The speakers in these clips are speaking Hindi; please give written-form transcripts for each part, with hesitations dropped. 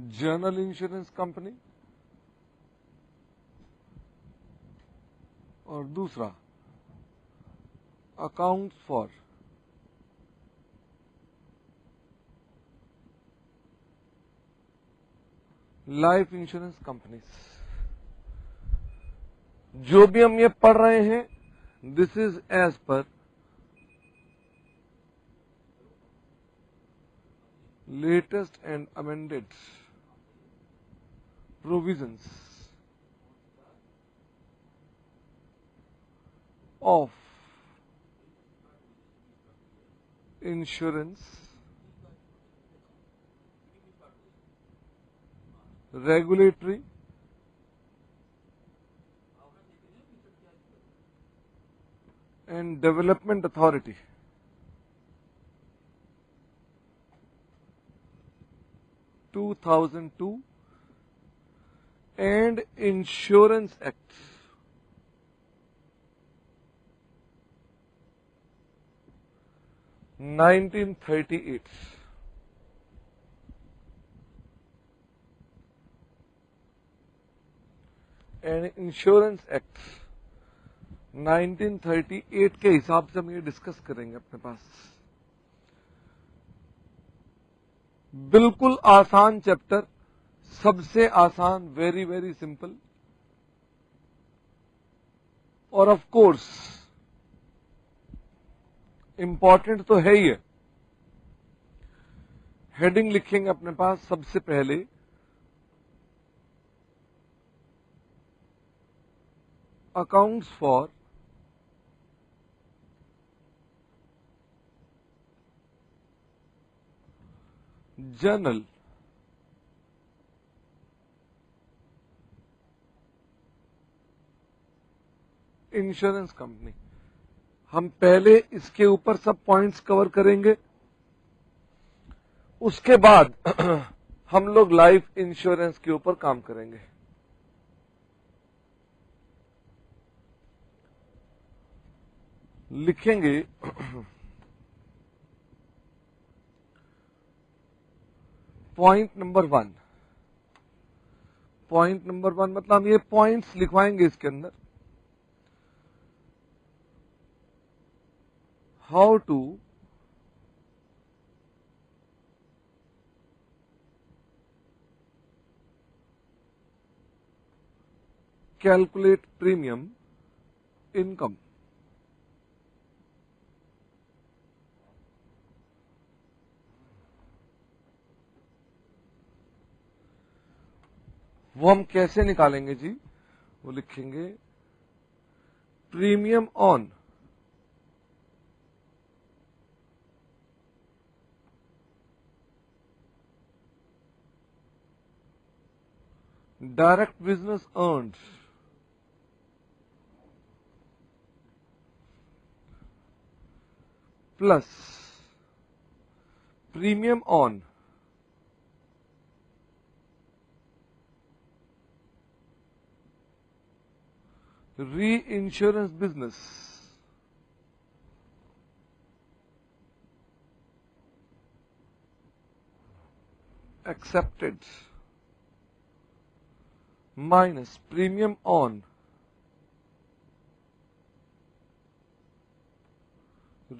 जनरल इंश्योरेंस कंपनी, और दूसरा accounts for life insurance companies. जो भी हम ये पढ़ रहे हैं, this is as per latest and amended provisions of insurance regulatory and Development Authority, (2002) and Insurance Act, (1938). and Insurance Act 1938 के हिसाब से हम ये डिस्कस करेंगे अपने पास। बिल्कुल आसान चैप्टर, सबसे आसान, वेरी वेरी सिंपल। और ऑफ कोर्स इंपॉर्टेंट तो है ही है। हेडिंग लिखेंगे अपने पास सबसे पहले accounts for general insurance company. हम पहले इसके ऊपर सब पॉइंट्स कवर करेंगे, उसके बाद हम लोग लाइफ इंश्योरेंस के ऊपर काम करेंगे। लिखेंगे पॉइंट नंबर 1। पॉइंट नंबर 1 मतलब हम ये पॉइंट्स लिखवाएंगे इसके अंदर। How to calculate premium income. वो हम कैसे निकालेंगे जी? वो लिखेंगे premium on direct business earned plus premium on reinsurance business accepted minus premium on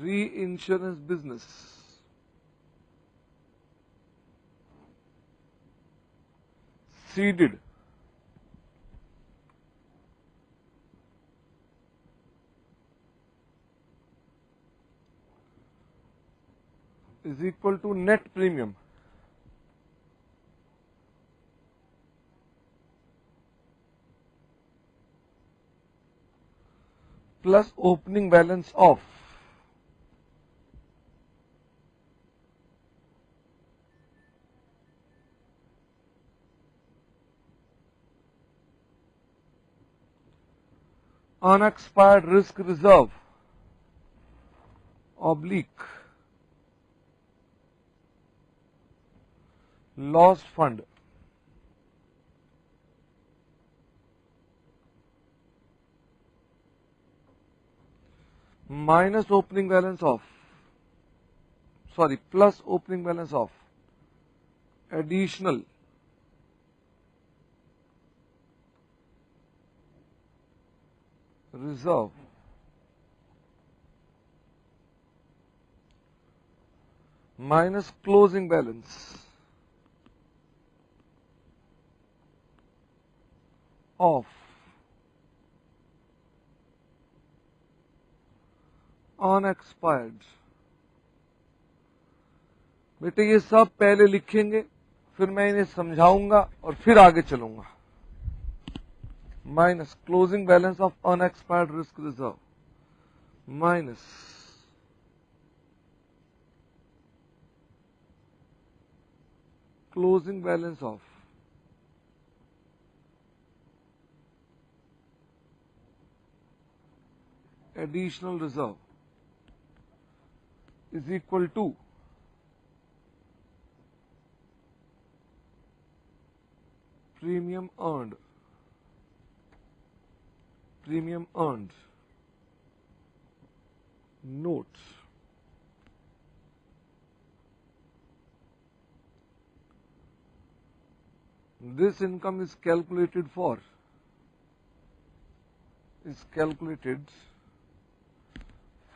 reinsurance business ceded is equal to net premium plus opening balance of unexpired risk reserve oblique loss fund minus opening balance of plus opening balance of additional reserve minus closing balance of unexpired। बेटे ये सब पहले लिखेंगे, फिर मैं इन्हें समझाऊंगा और फिर आगे चलूंगा। Minus closing balance of unexpired risk reserve minus closing balance of additional reserve is equal to premium earned note this income is calculated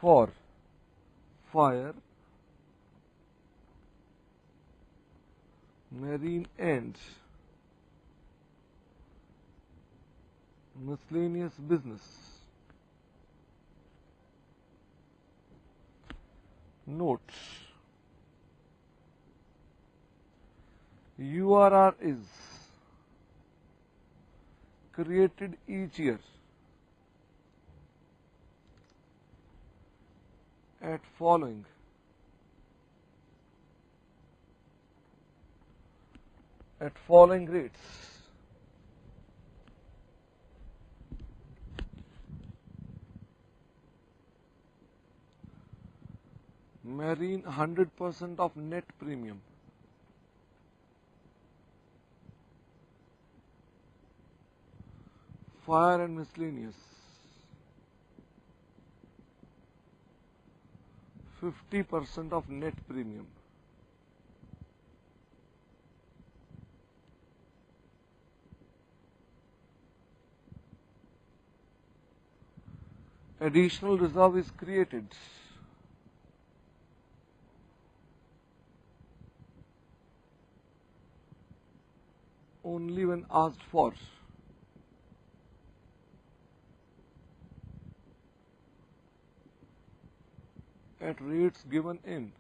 for fire, marine and miscellaneous business। Note: URR is created each year at following rates: marine 100% of net premium, fire and miscellaneous 50% of net premium, additional reserve is created only when asked for at rates given in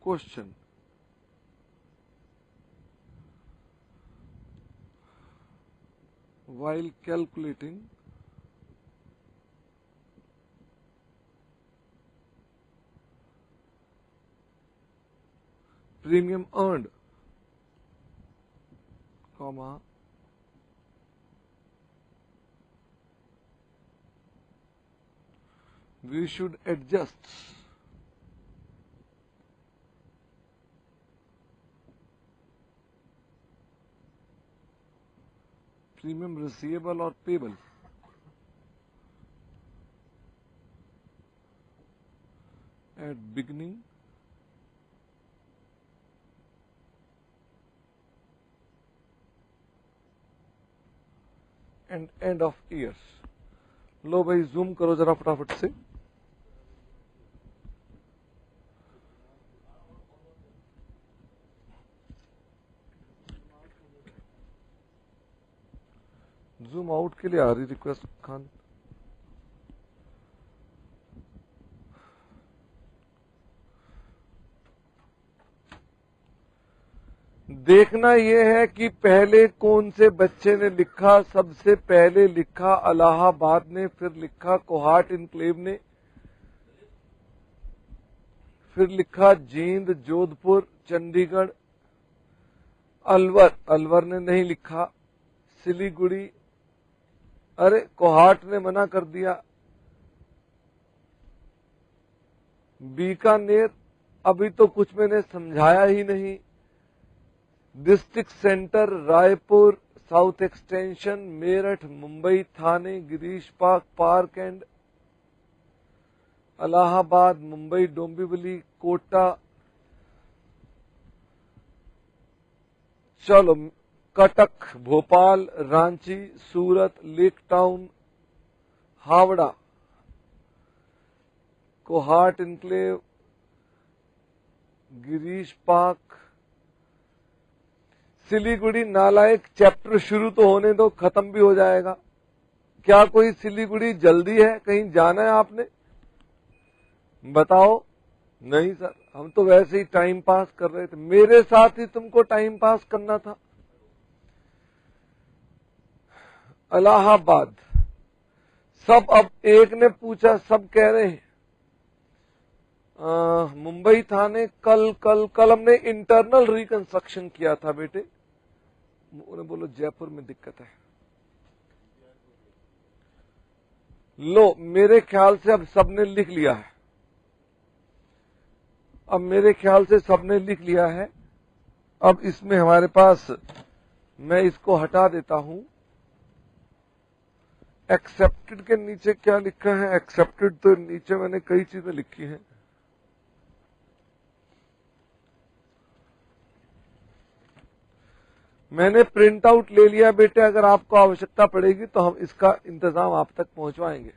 question while calculating premium earned, comma we should adjust premium receivable or payable at beginning and end of year। लो भाई जूम करो जरा फटाफट से। जूम आउट के लिए आ रही रिक्वेस्ट खान। देखना यह है कि पहले कौन से बच्चे ने लिखा। सबसे पहले लिखा इलाहाबाद ने, फिर लिखा कोहाट इनक्लेव ने, फिर लिखा जींद, जोधपुर, चंडीगढ़, अलवर ने नहीं लिखा, सिलीगुड़ी, अरे कोहाट ने मना कर दिया, बीकानेर अभी तो कुछ मैंने समझाया ही नहीं, district centre Raipur, south extension, Meerut, Mumbai, Thane, Girish park and Allahabad, Mumbai, Dombivli, Kota. चलो Cuttack, Bhopal, Ranchi, Surat, lake town, Howrah, Kohat enclave, Girish park, Siliguri. नालायक, चैप्टर शुरू तो होने दो, खत्म भी हो जाएगा। क्या कोई सिलीगुड़ी जल्दी है, कहीं जाना है आपने? बताओ। नहीं सर, हम तो वैसे ही टाइम पास कर रहे थे। मेरे साथ ही तुमको टाइम पास करना था। इलाहाबाद, सब अब एक ने पूछा, सब कह रहे हैं। मुंबई थाने, कल हमने इंटरनल रिकंस्ट्रक्शन किया था बेटे। उन्हें बोलो जयपुर में दिक्कत है। लो, मेरे ख्याल से अब सबने लिख लिया है। अब मेरे ख्याल से सबने लिख लिया है। अब इसमें हमारे पास, मैं इसको हटा देता हूं। एक्सेप्टेड के नीचे क्या लिखा है? एक्सेप्टेड तो नीचे मैंने कई चीजें लिखी हैं। मैंने प्रिंट आउट ले लिया बेटे, अगर आपको आवश्यकता पड़ेगी तो हम इसका इंतजाम आप तक पहुंचवाएंगे।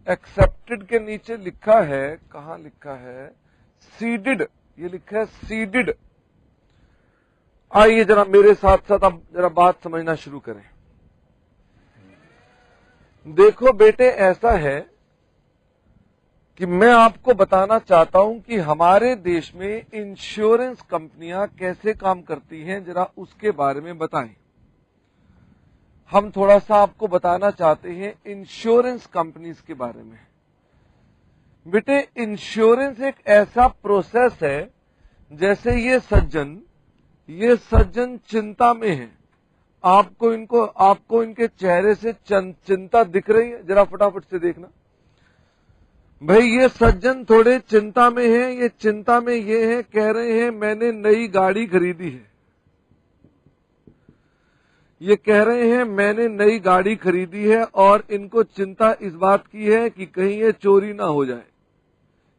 एक्सेप्टेड के नीचे लिखा है, कहां लिखा है? सीडेड, ये लिखा है सीडेड। आइए जरा मेरे साथ साथ अब जरा बात समझना शुरू करें। देखो बेटे, ऐसा है कि मैं आपको बताना चाहता हूं कि हमारे देश में इंश्योरेंस कंपनियां कैसे काम करती हैं, जरा उसके बारे में बताएं। हम थोड़ा सा आपको बताना चाहते हैं इंश्योरेंस कंपनीज के बारे में। बेटे, इंश्योरेंस एक ऐसा प्रोसेस है, जैसे ये सज्जन चिंता में है। आपको इनके चेहरे से चिंता दिख रही है? जरा फटाफट से देखना भाई, ये सज्जन थोड़े चिंता में है। ये चिंता में ये है, कह रहे हैं मैंने नई गाड़ी खरीदी है। ये कह रहे हैं मैंने नई गाड़ी खरीदी है और इनको चिंता इस बात की है कि कहीं ये चोरी ना हो जाए।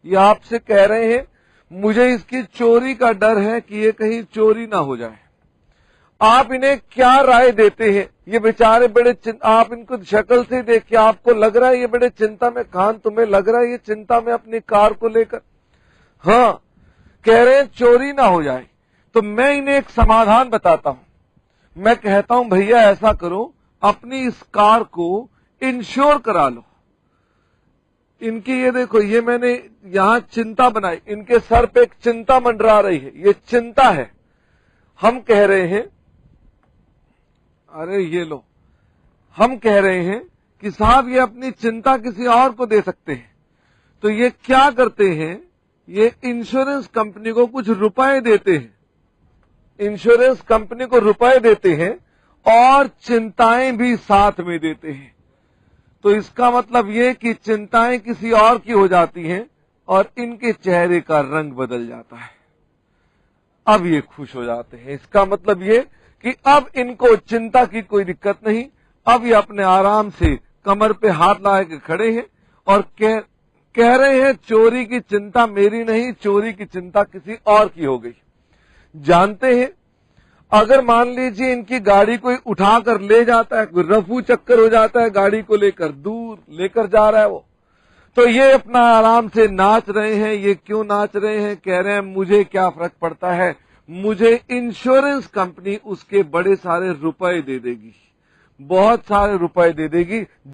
ये आपसे कह रहे हैं मुझे इसकी चोरी का डर है कि ये कहीं चोरी ना हो जाए। आप इन्हें क्या राय देते हैं? ये बेचारे बड़े आप इनको शक्ल से देख के आपको लग रहा है ये बड़े चिंता में। खान, तुम्हें लग रहा है ये चिंता में अपनी कार को लेकर? हाँ, कह रहे हैं चोरी ना हो जाए। तो मैं इन्हें एक समाधान बताता हूं। मैं कहता हूं भैया ऐसा करो, अपनी इस कार को इंश्योर करा लो। इनकी ये देखो, ये मैंने यहां चिंता बनाई, इनके सर पे एक चिंता मंडरा रही है, ये चिंता है। हम कह रहे हैं, अरे ये लो, हम कह रहे हैं कि साहब ये अपनी चिंता किसी और को दे सकते हैं। तो ये क्या करते हैं, ये इंश्योरेंस कंपनी को कुछ रुपए देते हैं। इंश्योरेंस कंपनी को रुपए देते हैं और चिंताएं भी साथ में देते हैं। तो इसका मतलब ये कि चिंताएं किसी और की हो जाती हैं और इनके चेहरे का रंग बदल जाता है। अब ये खुश हो जाते हैं। इसका मतलब ये कि अब इनको चिंता की कोई दिक्कत नहीं। अब ये अपने आराम से कमर पे हाथ लगा के खड़े हैं और कह रहे हैं चोरी की चिंता मेरी नहीं, चोरी की चिंता किसी और की हो गई। जानते हैं, अगर मान लीजिए इनकी गाड़ी कोई उठाकर ले जाता है, कोई रफू चक्कर हो जाता है, गाड़ी को लेकर दूर लेकर जा रहा है वो, तो ये अपना आराम से नाच रहे हैं। ये क्यों नाच रहे हैं? कह रहे हैं मुझे क्या फर्क पड़ता है, मुझे इंश्योरेंस कंपनी उसके बड़े सारे रुपए दे देगी, बहुत सारे रुपए दे देगी।